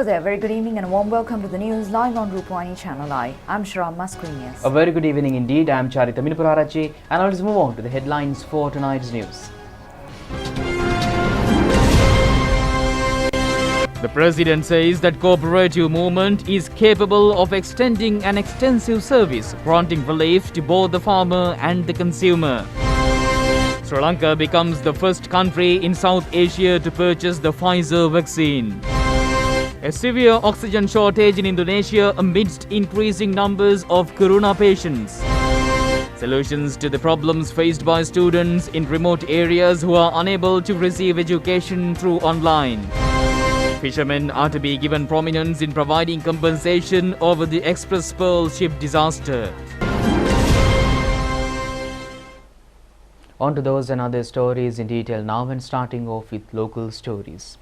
Hello there, very good evening and a warm welcome to the news live on Rupavahini ChannelEye. I'm Shram Masquinius. A very good evening indeed. I'm Charita Minipurarachi and now let's move on to the headlines for tonight's news. The President says that cooperative movement is capable of extending an extensive service, granting relief to both the farmer and the consumer. Sri Lanka becomes the first country in South Asia to purchase the Pfizer vaccine. A severe oxygen shortage in Indonesia amidst increasing numbers of corona patients. Solutions to the problems faced by students in remote areas who are unable to receive education through online. Fishermen are to be given prominence in providing compensation over the Express Pearl ship disaster. On to those and other stories in detail now, and starting off with local stories.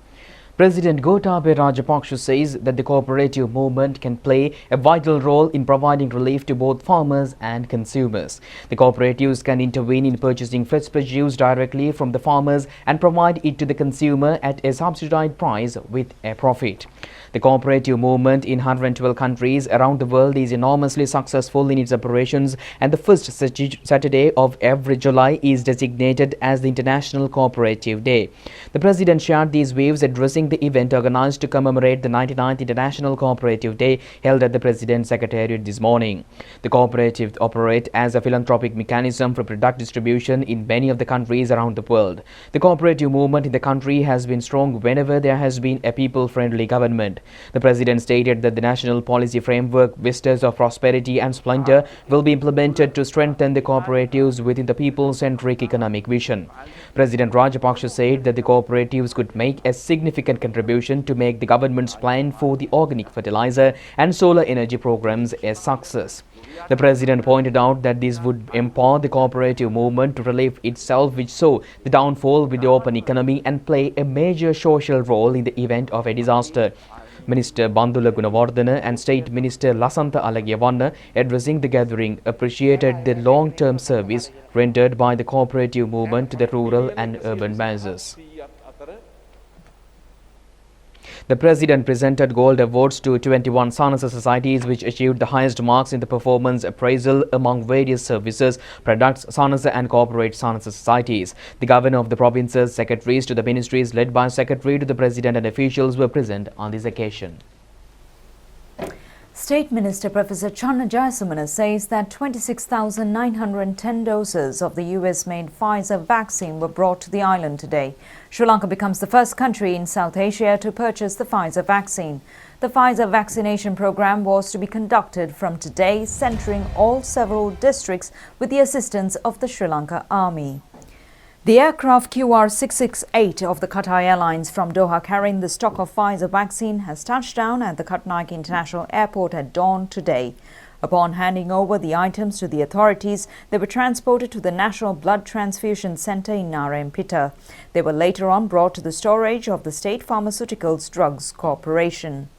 President Gotabaya Rajapaksa says that the cooperative movement can play a vital role in providing relief to both farmers and consumers. The cooperatives can intervene in purchasing fresh produce directly from the farmers and provide it to the consumer at a subsidized price with a profit. The cooperative movement in 112 countries around the world is enormously successful in its operations, and the first Saturday of every July is designated as the International Cooperative Day. The President shared these views addressing the event organized to commemorate the 99th International Cooperative Day held at the President's Secretariat this morning. The cooperatives operate as a philanthropic mechanism for product distribution in many of the countries around the world. The cooperative movement in the country has been strong whenever there has been a people-friendly government. The President stated that the national policy framework, Vistas of Prosperity and Splendor, will be implemented to strengthen the cooperatives within the people-centric economic vision. President Rajapaksa said that the cooperatives could make a significant contribution to make the government's plan for the organic fertilizer and solar energy programs a success. The President pointed out that this would empower the cooperative movement to relieve itself, which saw the downfall with the open economy, and play a major social role in the event of a disaster. Minister Bandula Gunawardena and State Minister Lasantha Alagiyawanna, addressing the gathering, appreciated the long-term service rendered by the cooperative movement to the rural and urban masses. The President presented gold awards to 21 Sanasa societies which achieved the highest marks in the performance appraisal among various services, products, Sanasa and corporate Sanasa societies. The Governor of the provinces, secretaries to the ministries led by Secretary to the President and officials were present on this occasion. State Minister Professor Channa Jayasumana says that 26,910 doses of the US-made Pfizer vaccine were brought to the island today. Sri Lanka becomes the first country in South Asia to purchase the Pfizer vaccine. The Pfizer vaccination program was to be conducted from today, centering all several districts with the assistance of the Sri Lanka Army. The aircraft QR668 of the Qatar Airlines from Doha carrying the stock of Pfizer vaccine has touched down at the Katnayake International Airport at dawn today. Upon handing over the items to the authorities, they were transported to the National Blood Transfusion Centre in Narayanpeta. They were later on brought to the storage of the State Pharmaceuticals Drugs Corporation.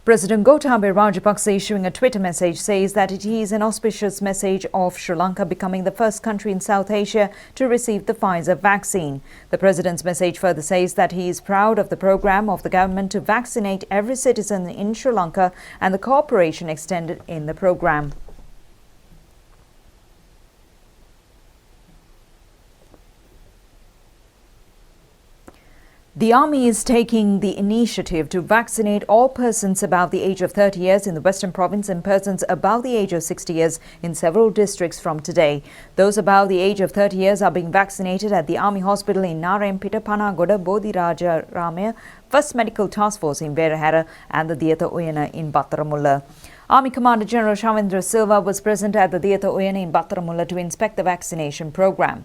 President Gotabaya Rajapaksa, issuing a Twitter message, says that it is an auspicious message of Sri Lanka becoming the first country in South Asia to receive the Pfizer vaccine. The President's message further says that he is proud of the program of the government to vaccinate every citizen in Sri Lanka and the cooperation extended in the program. The Army is taking the initiative to vaccinate all persons above the age of 30 years in the Western Province and persons above the age of 60 years in several districts from today. Those above the age of 30 years are being vaccinated at the Army Hospital in Narayanpeta, Panagoda, Bodhiraja Ramaya, 1st Medical Task Force in Verahara and the Diyatha Uyana in Battaramulla. Army Commander General Shavindra Silva was present at the Diyatha Uyana in Battaramulla to inspect the vaccination program.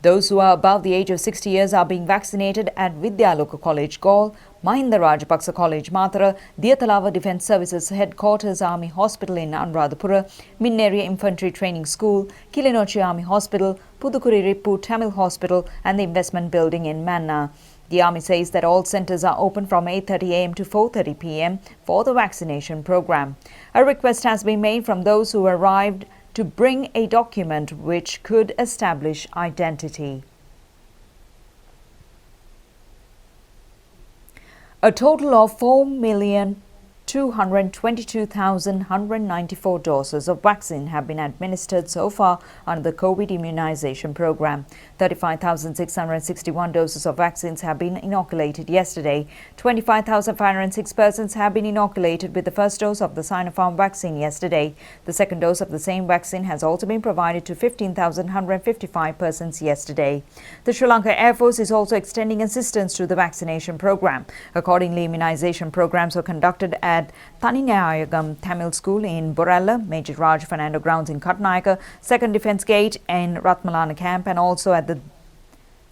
Those who are above the age of 60 years are being vaccinated at Vidyaloka College, Gaul, Mahinda Rajapaksa College, Matara, Diyathalawa Defence Services Headquarters Army Hospital in Anuradhapura, Minneria Infantry Training School, Kilinochi Army Hospital, Pudukuri Rippu Tamil Hospital and the Investment Building in Manna. The Army says that all centres are open from 8:30 a.m. to 4:30 p.m. for the vaccination program. A request has been made from those who arrived to bring a document which could establish identity. A total of 4,222,194 doses of vaccine have been administered so far under the COVID immunization program. 35,661 doses of vaccines have been inoculated yesterday. 25,506 persons have been inoculated with the first dose of the Sinopharm vaccine yesterday. The second dose of the same vaccine has also been provided to 15,155 persons yesterday. The Sri Lanka Air Force is also extending assistance to the vaccination program. Accordingly, immunization programs were conducted at Thaninayagam Tamil School in Borella, Major Raj Fernando Grounds in Katnayaka, 2nd Defence Gate in Ratmalana Camp, and also at the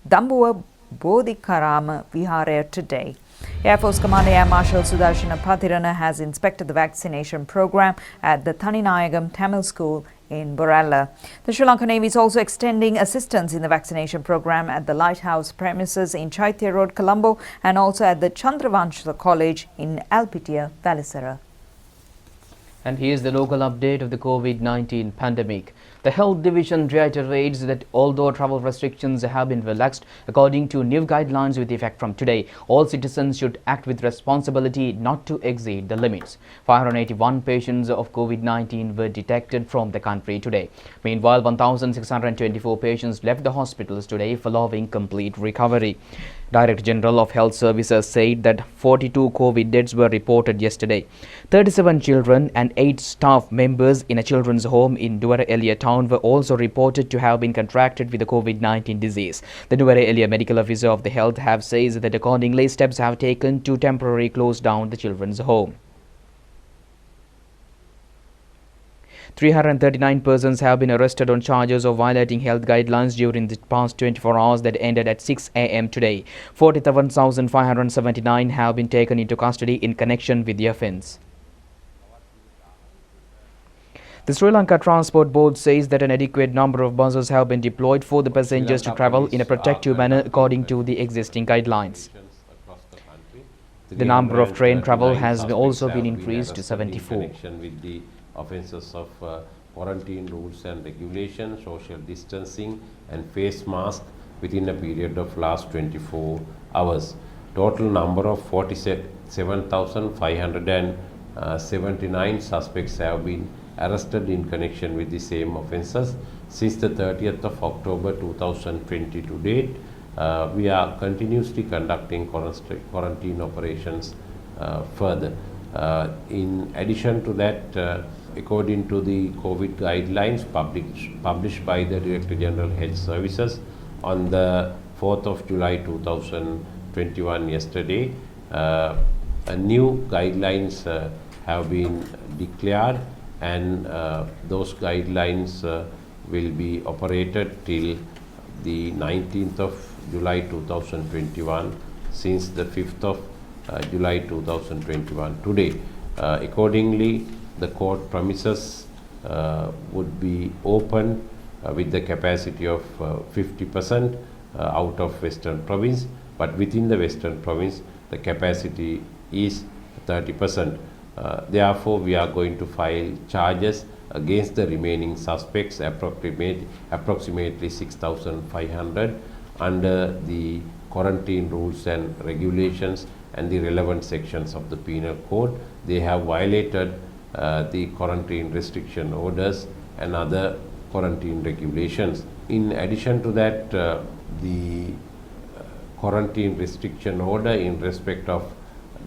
Dambuwa Bodhikarama Vihara today. Air Force Commander Air Marshal Sudarshana Pathirana has inspected the vaccination program at the Thaninayagam Tamil School in Borella. The Sri Lanka Navy is also extending assistance in the vaccination program at the Lighthouse premises in Chaitya Road, Colombo, and also at the Chandravansha College in Alpitia, Valisara. And here's the local update of the COVID-19 pandemic. The Health Division reiterates that although travel restrictions have been relaxed, according to new guidelines with effect from today, all citizens should act with responsibility not to exceed the limits. 581 patients of COVID-19 were detected from the country today. Meanwhile, 1,624 patients left the hospitals today following complete recovery. Director General of Health Services said that 42 COVID deaths were reported yesterday. 37 children and 8 staff members in a children's home in Nuwara Eliya town were also reported to have been contracted with the COVID-19 disease. The Nuwara Eliya medical officer of the health have says that accordingly steps have taken to temporarily close down the children's home. 339 persons have been arrested on charges of violating health guidelines during the past 24 hours that ended at 6 a.m. today. 47,579 have been taken into custody in connection with the offence. The Sri Lanka Transport Board says that an adequate number of buses have been deployed for the passengers to travel in a protective manner according to the existing guidelines. The number of train travel has also been increased to 74. Offences of quarantine rules and regulations, social distancing and face mask within a period of last 24 hours. Total number of 47,579 suspects have been arrested in connection with the same offences since the 30th of October 2020 to date. We are continuously conducting quarantine operations further. In addition to that, according to the COVID guidelines published by the Director General Health Services on the 4th of July 2021 yesterday, new guidelines have been declared, and those guidelines will be operated till the 19th of July 2021 since the 5th of July 2021 today. Accordingly, the court premises would be open with the capacity of 50% out of Western Province, but within the Western Province the capacity is 30%. Therefore, we are going to file charges against the remaining suspects, approximately 6,500, under the quarantine rules and regulations and the relevant sections of the Penal Code. They have violated the quarantine restriction orders and other quarantine regulations. In addition to that, the quarantine restriction order in respect of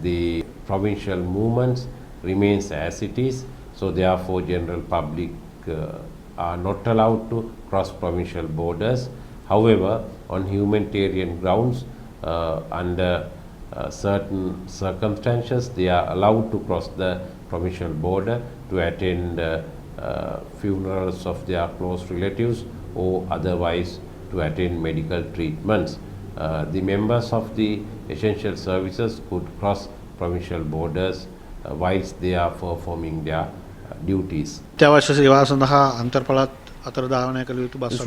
the provincial movements remains as it is. So therefore, general public are not allowed to cross provincial borders. However, on humanitarian grounds, under certain circumstances, they are allowed to cross the provincial border to attend funerals of their close relatives or otherwise to attend medical treatments. The members of the essential services could cross provincial borders whilst they are performing their duties. The Sri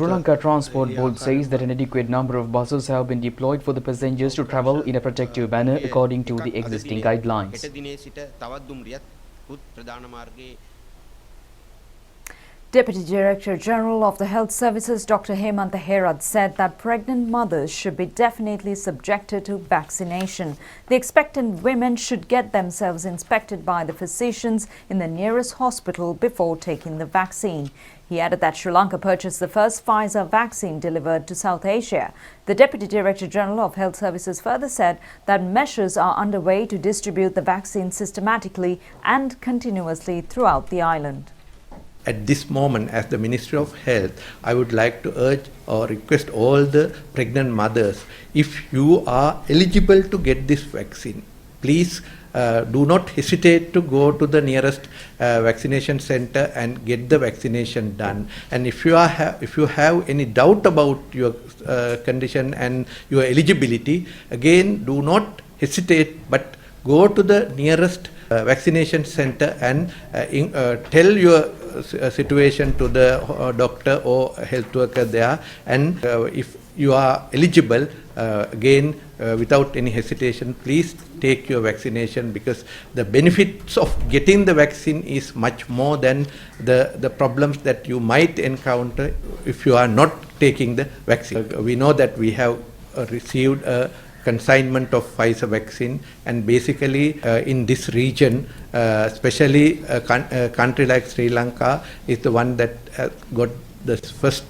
Lanka Transport Board says that an adequate number of buses have been deployed for the passengers to travel in a protective manner according to the existing guidelines. Deputy Director General of the Health Services, Dr. Hemantha Herath, said that pregnant mothers should be definitely subjected to vaccination. The expectant women should get themselves inspected by the physicians in the nearest hospital before taking the vaccine. He added that Sri Lanka purchased the first Pfizer vaccine delivered to South Asia. The Deputy Director General of Health Services further said that measures are underway to distribute the vaccine systematically and continuously throughout the island. At this moment, as the Ministry of Health, I would like to urge or request all the pregnant mothers, if you are eligible to get this vaccine, please do not hesitate to go to the nearest vaccination center and get the vaccination done. And if you have any doubt about your condition and your eligibility, again, do not hesitate, but go to the nearest vaccination center and tell your situation to the doctor or health worker there, and if you are eligible, again, without any hesitation, please take your vaccination, because the benefits of getting the vaccine is much more than the problems that you might encounter if you are not taking the vaccine. We know that we have received a consignment of Pfizer vaccine, and basically in this region, especially a country like Sri Lanka is the one that got the first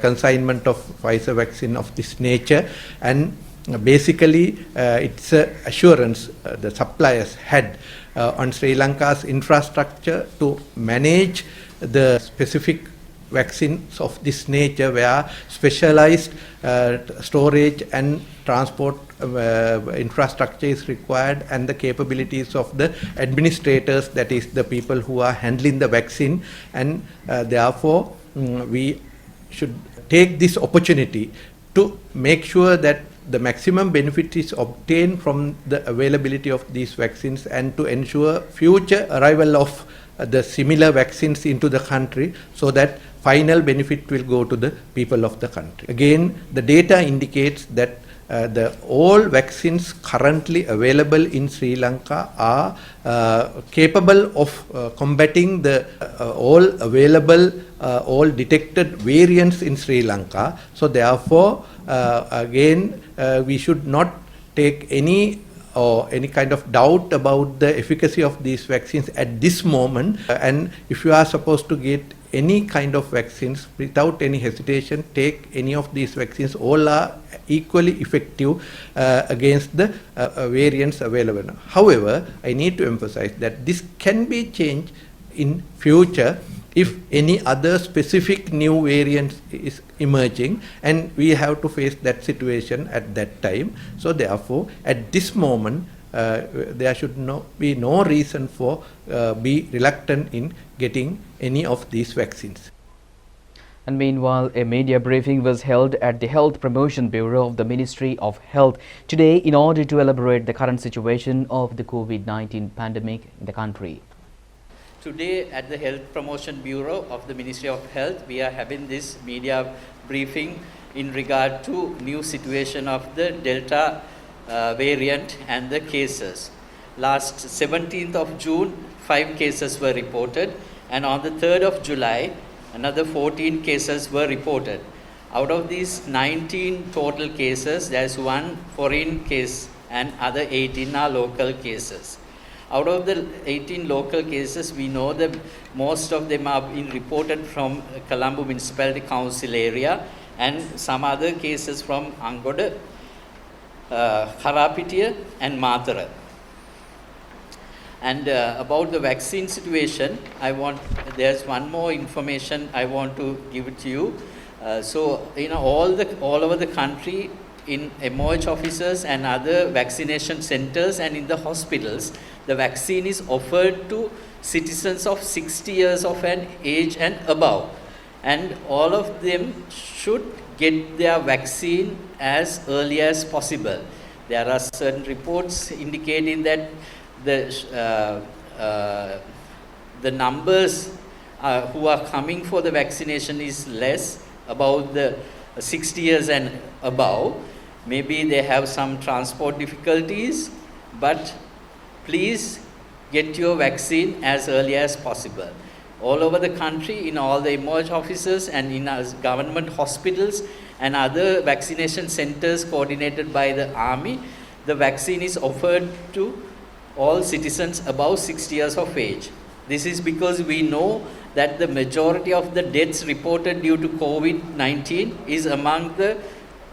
consignment of Pfizer vaccine of this nature, and basically it's an assurance the suppliers had on Sri Lanka's infrastructure to manage the specific vaccines of this nature, where specialized storage and transport infrastructure is required, and the capabilities of the administrators, that is the people who are handling the vaccine, and therefore we should take this opportunity to make sure that the maximum benefit is obtained from the availability of these vaccines, and to ensure future arrival of the similar vaccines into the country, so that final benefit will go to the people of the country. Again, the data indicates that all vaccines currently available in Sri Lanka are capable of combating the all available, all detected variants in Sri Lanka. So therefore, again, we should not take any kind of doubt about the efficacy of these vaccines at this moment. And if you are supposed to get any kind of vaccines, without any hesitation, take any of these vaccines. All are equally effective against the variants available now. However, I need to emphasize that this can be changed in future if any other specific new variant is emerging, and we have to face that situation at that time. So therefore, at this moment, there should be no reason for be reluctant in getting any of these vaccines. And meanwhile, a media briefing was held at the Health Promotion Bureau of the Ministry of Health today in order to elaborate the current situation of the COVID-19 pandemic in the country. Today at the Health Promotion Bureau of the Ministry of Health, we are having this media briefing in regard to new situation of the Delta variant and the cases. Last 17th of June, 5 cases were reported, and on the 3rd of July, another 14 cases were reported. Out of these 19 total cases, there is 1 foreign case and other 18 are local cases. Out of the 18 local cases, we know that most of them are being reported from Colombo Municipality Council area, and some other cases from Angoda, Karapitiya and Matara. And about the vaccine situation, there's one more information I want to give it to you. So, all over the country, in MOH offices and other vaccination centers and in the hospitals, the vaccine is offered to citizens of 60 years of an age and above. And all of them should get their vaccine as early as possible. There are certain reports indicating that the numbers who are coming for the vaccination is less, about the 60 years and above. Maybe they have some transport difficulties, but please get your vaccine as early as possible. all over the country in all the emerge offices and in our government hospitals and other vaccination centers coordinated by the army. The vaccine is offered to all citizens above 60 years of age. This is because we know that the majority of the deaths reported due to COVID-19 is among the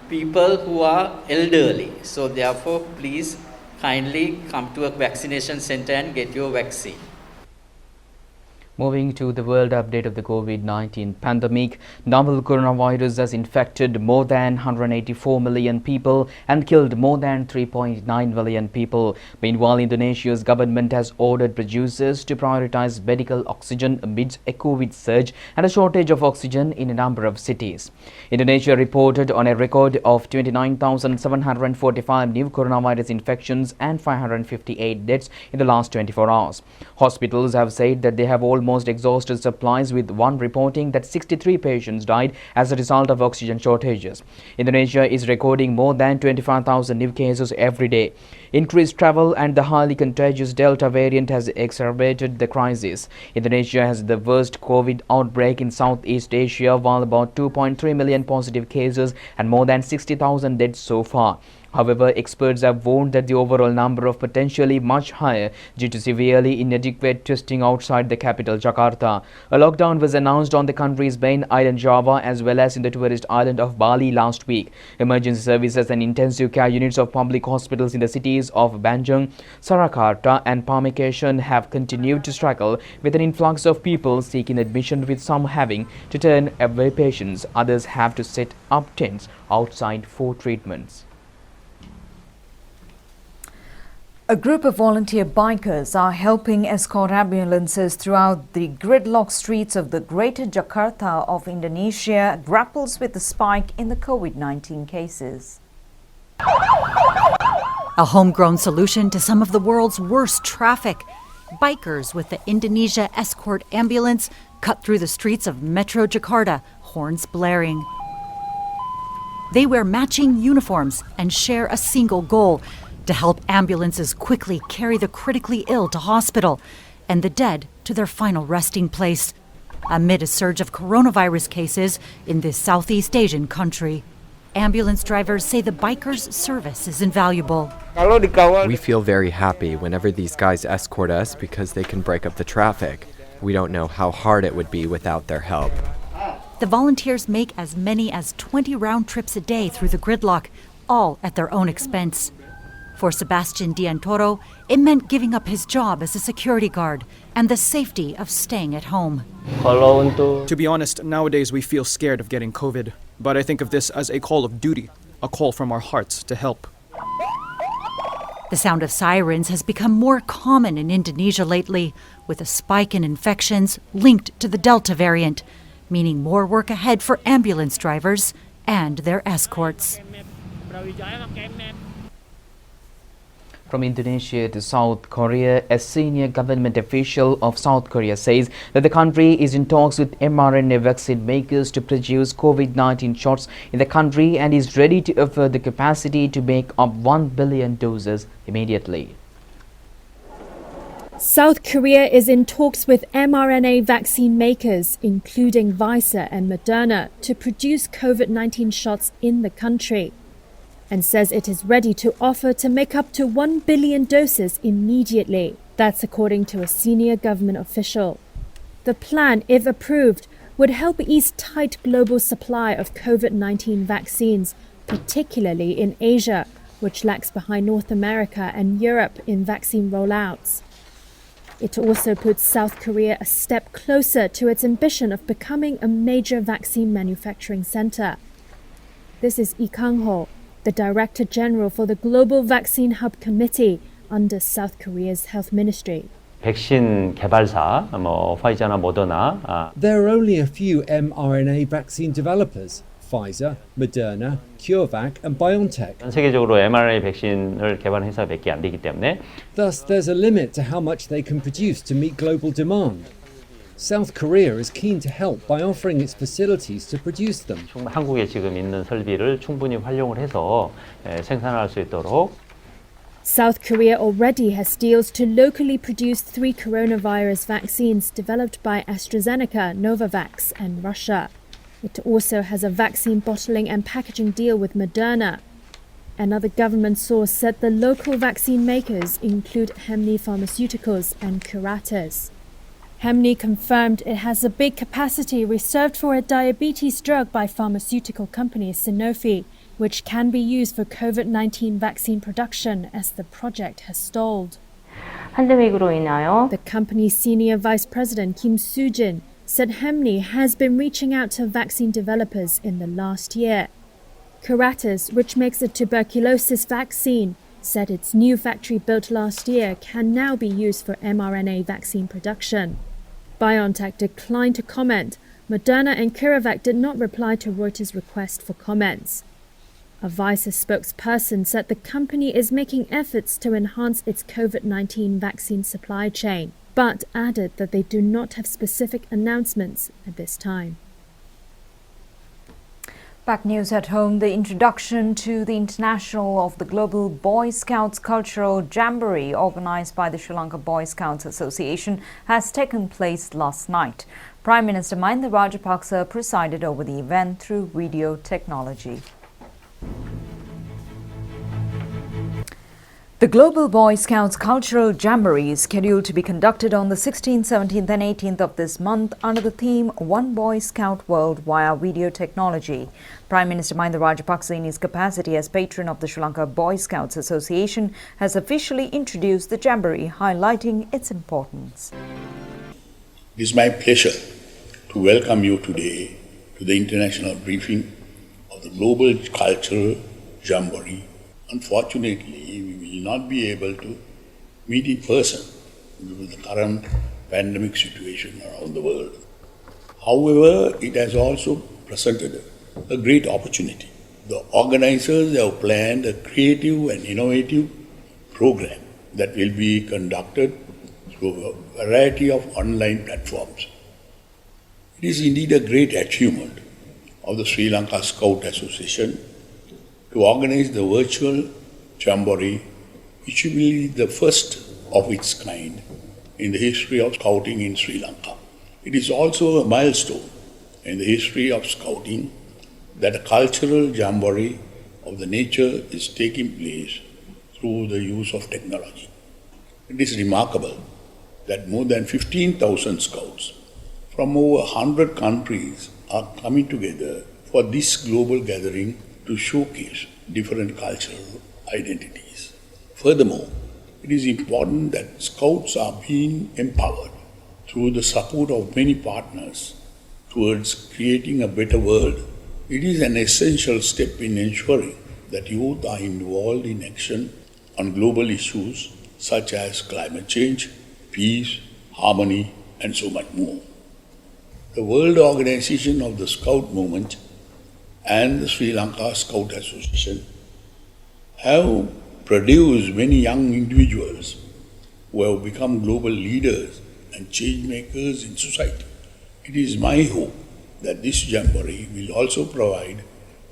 people who are elderly. So therefore, please kindly come to a vaccination center and get your vaccine. Moving to the world update of the COVID-19 pandemic, novel coronavirus has infected more than 184 million people and killed more than 3.9 million people. Meanwhile, Indonesia's government has ordered producers to prioritize medical oxygen amidst a COVID surge and a shortage of oxygen in a number of cities. Indonesia reported on a record of 29,745 new coronavirus infections and 558 deaths in the last 24 hours. Hospitals have said that they have almost exhausted supplies, with one reporting that 63 patients died as a result of oxygen shortages. Indonesia is recording more than 25,000 new cases every day. Increased travel and the highly contagious Delta variant has exacerbated the crisis. Indonesia has the worst COVID outbreak in Southeast Asia, while about 2.3 million positive cases and more than 60,000 deaths so far. However, experts have warned that the overall number of potentially much higher due to severely inadequate testing outside the capital, Jakarta. A lockdown was announced on the country's main island, Java, as well as in the tourist island of Bali last week. Emergency services and intensive care units of public hospitals in the cities of Bandung, Surakarta and Pamekasan have continued to struggle with an influx of people seeking admission, with some having to turn away patients. Others have to set up tents outside for treatments. A group of volunteer bikers are helping escort ambulances throughout the gridlocked streets of the Greater Jakarta of Indonesia grapples with the spike in the COVID-19 cases. A homegrown solution to some of the world's worst traffic. Bikers with the Indonesia Escort Ambulance cut through the streets of Metro Jakarta, horns blaring. They wear matching uniforms and share a single goal: to help ambulances quickly carry the critically ill to hospital and the dead to their final resting place, amid a surge of coronavirus cases in this Southeast Asian country. Ambulance drivers say the bikers' service is invaluable. We feel very happy whenever these guys escort us because they can break up the traffic. We don't know how hard it would be without their help. The volunteers make as many as 20 round trips a day through the gridlock, all at their own expense. For Sebastian Diantoro, it meant giving up his job as a security guard and the safety of staying at home. To be honest, nowadays we feel scared of getting COVID, but I think of this as a call of duty, a call from our hearts to help. The sound of sirens has become more common in Indonesia lately, with a spike in infections linked to the Delta variant, meaning more work ahead for ambulance drivers and their escorts. From Indonesia to South Korea, a senior government official of South Korea says that the country is in talks with mRNA vaccine makers to produce COVID-19 shots in the country and is ready to offer the capacity to make up 1 billion doses immediately. South Korea is in talks with mRNA vaccine makers, including Pfizer and Moderna, to produce COVID-19 shots in the country, and says it is ready to offer to make up to 1 billion doses immediately. That's according to a senior government official. The plan, if approved, would help ease tight global supply of COVID-19 vaccines, particularly in Asia, which lags behind North America and Europe in vaccine rollouts. It also puts South Korea a step closer to its ambition of becoming a major vaccine manufacturing center. This is Lee Kang-ho, the Director General for the Global Vaccine Hub Committee under South Korea's Health Ministry. 백신 개발사, Pfizer나 Moderna. There are only a few mRNA vaccine developers: Pfizer, Moderna, CureVac and BioNTech. 전 세계적으로 mRNA 백신을 개발한 회사가 몇 개 안 되기 때문에. Thus, there's a limit to how much they can produce to meet global demand. South Korea is keen to help by offering its facilities to produce them. 한국에 지금 있는 설비를 충분히 활용을 해서 생산할 수 있도록. South Korea already has deals to locally produce 3 coronavirus vaccines developed by AstraZeneca, Novavax, and Russia. It also has a vaccine bottling and packaging deal with Moderna. Another government source said the local vaccine makers include Hemni Pharmaceuticals and Curatus. Hemni confirmed it has a big capacity reserved for a diabetes drug by pharmaceutical company Sanofi, which can be used for COVID-19 vaccine production as the project has stalled. The company's senior vice president Kim Soo-jin said Hemni has been reaching out to vaccine developers in the last year. Curatus, which makes a tuberculosis vaccine, said its new factory built last year can now be used for mRNA vaccine production. BioNTech declined to comment. Moderna and CureVac did not reply to Reuters' request for comments. A Pfizer spokesperson said the company is making efforts to enhance its COVID-19 vaccine supply chain, but added that they do not have specific announcements at this time. Back news at home, the introduction to the International of the Global Boy Scouts Cultural Jamboree organised by the Sri Lanka Boy Scouts Association has taken place last night. Prime Minister Mahinda Rajapaksa presided over the event through video technology. The Global Boy Scouts Cultural Jamboree is scheduled to be conducted on the 16th, 17th and 18th of this month under the theme One Boy Scout World via video technology. Prime Minister Mahinda Rajapaksa, in his capacity as patron of the Sri Lanka Boy Scouts Association, has officially introduced the Jamboree, highlighting its importance. It is my pleasure to welcome you today to the international briefing of the Global Cultural Jamboree. Unfortunately, we will not be able to meet in person due to the current pandemic situation around the world. However, it has also presented a great opportunity. The organizers have planned a creative and innovative program that will be conducted through a variety of online platforms. It is indeed a great achievement of the Sri Lanka Scout Association to organize the virtual Jamboree, which will be the first of its kind in the history of Scouting in Sri Lanka. It is also a milestone in the history of Scouting that a cultural Jamboree of the nature is taking place through the use of technology. It is remarkable that more than 15,000 Scouts from over 100 countries are coming together for this global gathering to showcase different cultural identities. Furthermore, it is important that Scouts are being empowered through the support of many partners towards creating a better world. It is an essential step in ensuring that youth are involved in action on global issues such as climate change, peace, harmony, and so much more. The World Organization of the Scout Movement and the Sri Lanka Scout Association have produced many young individuals who have become global leaders and change makers in society. It is my hope that this Jamboree will also provide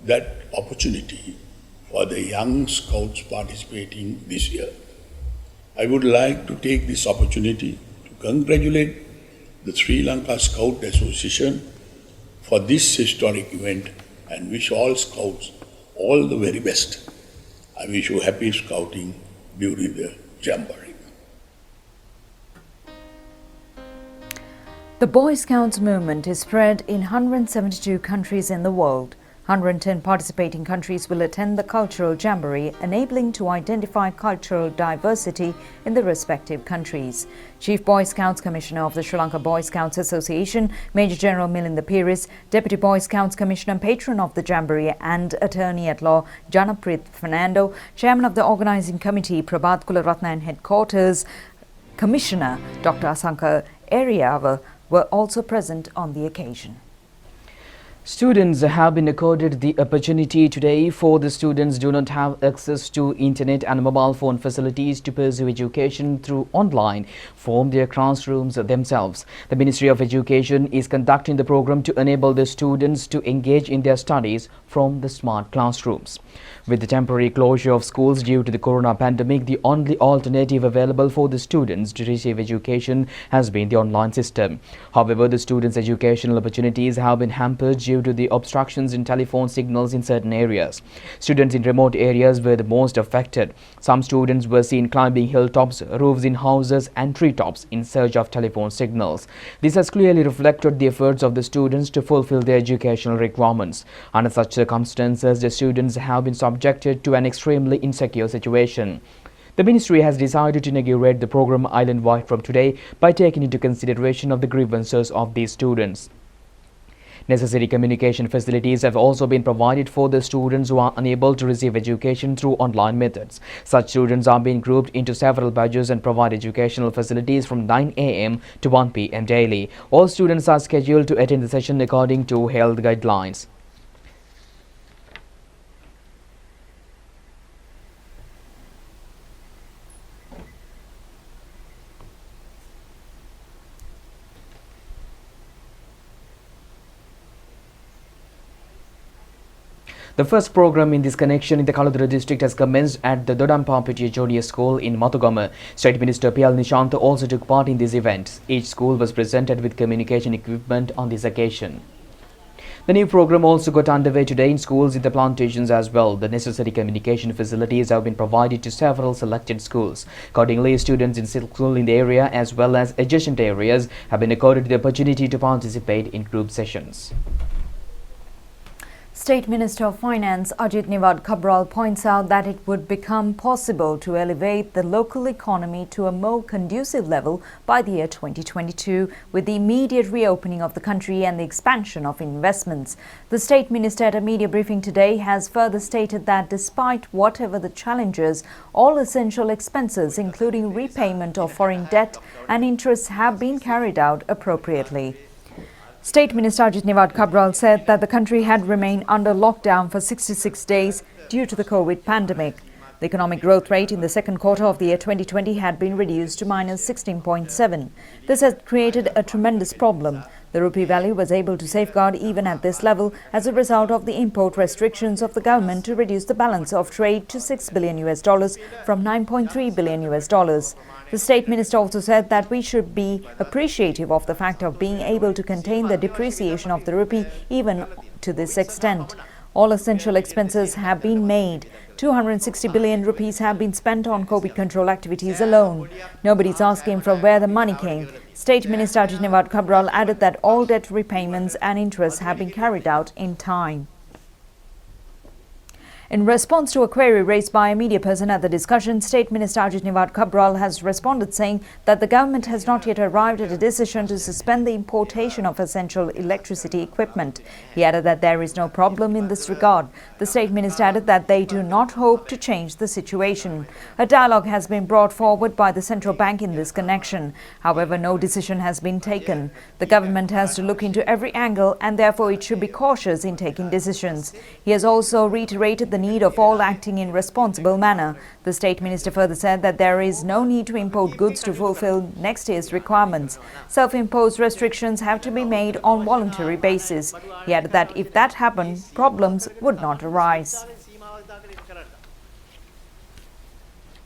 that opportunity for the young Scouts participating this year. I would like to take this opportunity to congratulate the Sri Lanka Scout Association for this historic event and wish all Scouts all the very best. I wish you happy Scouting during the Jamboree. The Boy Scouts movement is spread in 172 countries in the world. 110 participating countries will attend the Cultural Jamboree, enabling to identify cultural diversity in the respective countries. Chief Boy Scouts Commissioner of the Sri Lanka Boy Scouts Association, Major General Milinda Peiris, Deputy Boy Scouts Commissioner and Patron of the Jamboree and Attorney-at-Law Janaprith Fernando, Chairman of the Organising Committee Prabhat Kularatna and Headquarters Commissioner Dr. Asanka Eriava were also present on the occasion. Students have been accorded the opportunity today for the students do not have access to internet and mobile phone facilities to pursue education through online from their classrooms themselves. The Ministry of Education is conducting the program to enable the students to engage in their studies from the smart classrooms. With the temporary closure of schools due to the corona pandemic, the only alternative available for the students to receive education has been the online system. However, the students' educational opportunities have been hampered due to the obstructions in telephone signals in certain areas. Students in remote areas were the most affected. Some students were seen climbing hilltops, roofs in houses and treetops in search of telephone signals. This has clearly reflected the efforts of the students to fulfill their educational requirements. Under such circumstances, the students have been subjected to an extremely insecure situation. The ministry has decided to inaugurate the program island-wide from today by taking into consideration of the grievances of these students. Necessary communication facilities have also been provided for the students who are unable to receive education through online methods. Such students are being grouped into several batches and provide educational facilities from 9 a.m. to 1 p.m. daily. All students are scheduled to attend the session according to health guidelines. The first program in this connection in the Kaludara district has commenced at the Dodampampitiya Junior School in Matugama. State Minister P.L. Nishant also took part in this event. Each school was presented with communication equipment on this occasion. The new program also got underway today in schools in the plantations as well. The necessary communication facilities have been provided to several selected schools. Accordingly, students in school in the area as well as adjacent areas have been accorded the opportunity to participate in group sessions. State Minister of Finance Ajit Niwad Kabral points out that it would become possible to elevate the local economy to a more conducive level by the year 2022 with the immediate reopening of the country and the expansion of investments. The State Minister at a media briefing today has further stated that despite whatever the challenges, all essential expenses including repayment of foreign debt and interest have been carried out appropriately. State Minister Ajit Niwad Kabral said that the country had remained under lockdown for 66 days due to the COVID pandemic. The economic growth rate in the second quarter of the year 2020 had been reduced to minus 16.7. This has created a tremendous problem. The rupee value was able to safeguard even at this level as a result of the import restrictions of the government to reduce the balance of trade to $6 billion from $9.3 billion. The State Minister also said that we should be appreciative of the fact of being able to contain the depreciation of the rupee even to this extent. All essential expenses have been made. 260 billion rupees have been spent on COVID control activities alone. Nobody's asking from where the money came. State Minister Ajit Niwad Kabral added that all debt repayments and interest have been carried out in time. In response to a query raised by a media person at the discussion, State Minister Ajit Niwad Kabral has responded saying that the government has not yet arrived at a decision to suspend the importation of essential electricity equipment. He added that there is no problem in this regard. The State Minister added that they do not hope to change the situation. A dialogue has been brought forward by the central bank in this connection. However, no decision has been taken. The government has to look into every angle and therefore it should be cautious in taking decisions. He has also reiterated the need of all acting in responsible manner. The State Minister further said that there is no need to import goods to fulfill next year's requirements. Self-imposed restrictions have to be made on voluntary basis. He added that if that happened, problems would not arise.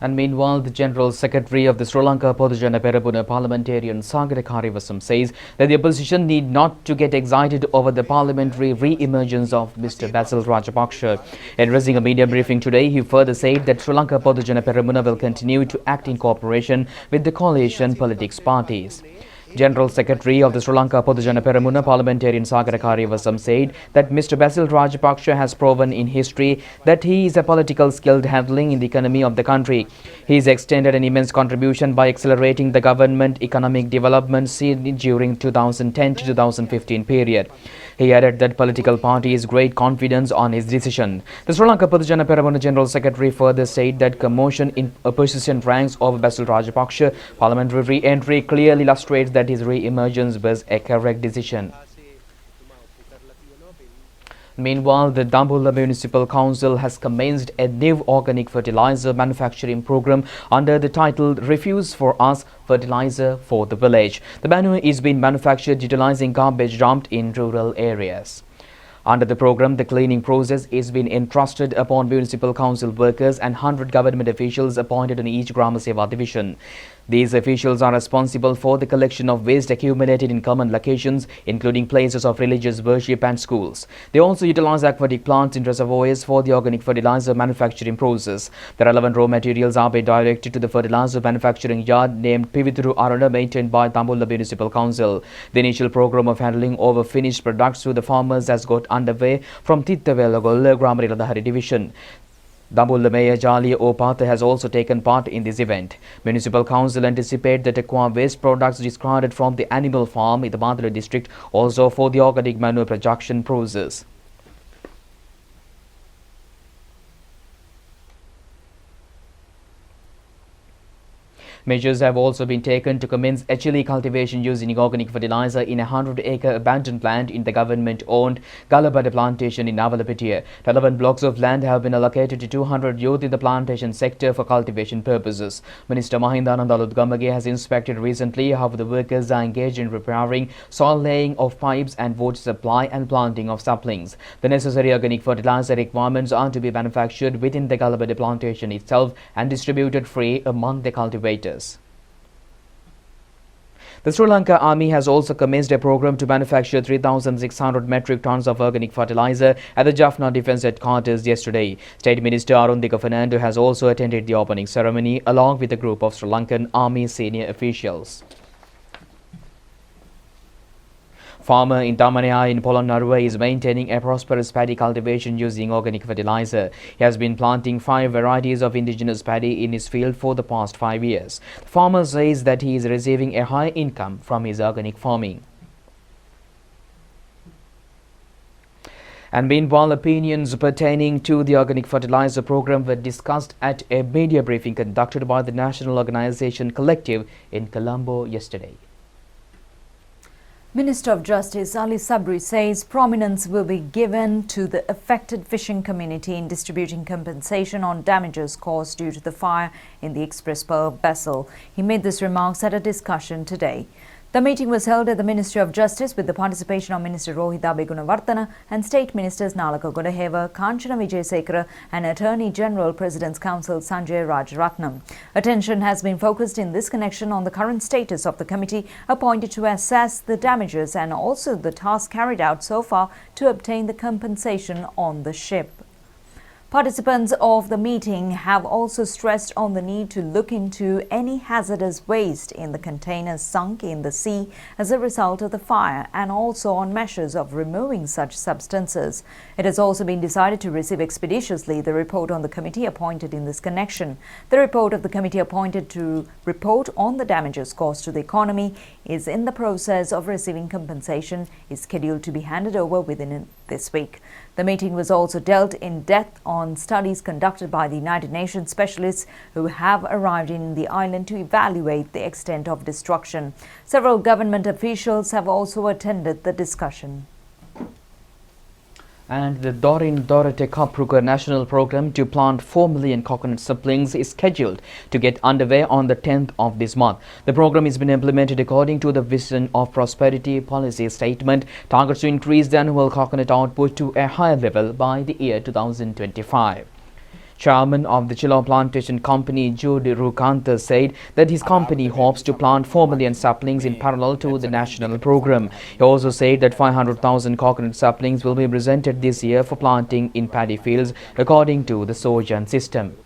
And meanwhile, the General Secretary of the Sri Lanka Podujana Perabuna parliamentarian Sagara Karivasam says that the opposition need not to get excited over the parliamentary re-emergence of Mr. Basil Rajapaksa. Addressing a media briefing today, he further said that Sri Lanka Podujana Perabuna will continue to act in cooperation with the coalition politics parties. General Secretary of the Sri Lanka Podujana Peramuna parliamentarian Sagara Karivasam said that Mr. Basil Rajapaksa has proven in history that he is a political skilled handling in the economy of the country. He has extended an immense contribution by accelerating the government economic development seen during 2010 to 2015 period. He added that political parties great confidence on his decision. The Sri Lanka Podujana Peramuna General Secretary further said that commotion in persistent ranks of Basil Rajapaksa parliamentary re-entry clearly illustrates that his re-emergence was a correct decision. Meanwhile, the Dambulla Municipal Council has commenced a new organic fertilizer manufacturing program under the title Refuse for Us, Fertilizer for the Village. The manure is being manufactured utilizing garbage dumped in rural areas. Under the program, the cleaning process is being entrusted upon municipal council workers and 100 government officials appointed in each Grama Seva division. These officials are responsible for the collection of waste accumulated in common locations, including places of religious worship and schools. They also utilize aquatic plants in reservoirs for the organic fertilizer manufacturing process. The relevant raw materials are being directed to the fertilizer manufacturing yard named Pivituru Arana, maintained by Dambulla Municipal Council. The initial program of handling over finished products to the farmers has got underway from Tittavelagol, Grama Niladhari division. Dambulla Mayor Jali Opatha has also taken part in this event. Municipal Council anticipate that aqua waste products discarded from the animal farm in the Madala district also for the organic manure production process. Measures have also been taken to commence chili cultivation using organic fertilizer in a 100-acre abandoned land in the government-owned Galabada plantation in Navalapitiya. 11 blocks of land have been allocated to 200 youth in the plantation sector for cultivation purposes. Minister Mahindananda Ludgamage has inspected recently how the workers are engaged in preparing soil laying of pipes and water supply and planting of saplings. The necessary organic fertilizer requirements are to be manufactured within the Galabada plantation itself and distributed free among the cultivators. The Sri Lanka Army has also commenced a program to manufacture 3,600 metric tons of organic fertilizer at the Jaffna Defence Headquarters yesterday. State Minister Arundika Fernando has also attended the opening ceremony along with a group of Sri Lankan Army senior officials. Farmer in Tamanaya in Polonnaruwa is maintaining a prosperous paddy cultivation using organic fertilizer. He has been planting 5 varieties of indigenous paddy in his field for the past 5 years. The farmer says that he is receiving a high income from his organic farming. And meanwhile, opinions pertaining to the organic fertilizer program were discussed at a media briefing conducted by the National Organization Collective in Colombo yesterday. Minister of Justice Ali Sabri says prominence will be given to the affected fishing community in distributing compensation on damages caused due to the fire in the Express Pearl vessel. He made these remarks at a discussion today. The meeting was held at the Ministry of Justice with the participation of Minister Rohitha Begunavartana and State Ministers Nalaka Gunaheva, Kanchana Vijayasekara and Attorney General President's Counsel Sanjay Rajaratnam. Attention has been focused in this connection on the current status of the committee appointed to assess the damages and also the task carried out so far to obtain the compensation on the ship. Participants of the meeting have also stressed on the need to look into any hazardous waste in the containers sunk in the sea as a result of the fire and also on measures of removing such substances. It has also been decided to receive expeditiously the report on the committee appointed in this connection. The report of the committee appointed to report on the damages caused to the economy is in the process of receiving compensation, is scheduled to be handed over within this week. The meeting was also dealt in depth on studies conducted by the United Nations specialists who have arrived in the island to evaluate the extent of destruction. Several government officials have also attended the discussion. And the Dorin Dorite Kapruka National Program to plant 4 million coconut saplings is scheduled to get underway on the 10th of this month. The program has been implemented according to the Vision of Prosperity policy statement, targets to increase the annual coconut output to a higher level by the year 2025. Chairman of the Chilo Plantation Company, Jude Rukanta, said that his company hopes to plant 4 million saplings in parallel to the national program. He also said that 500,000 coconut saplings will be presented this year for planting in paddy fields according to the Sojan system.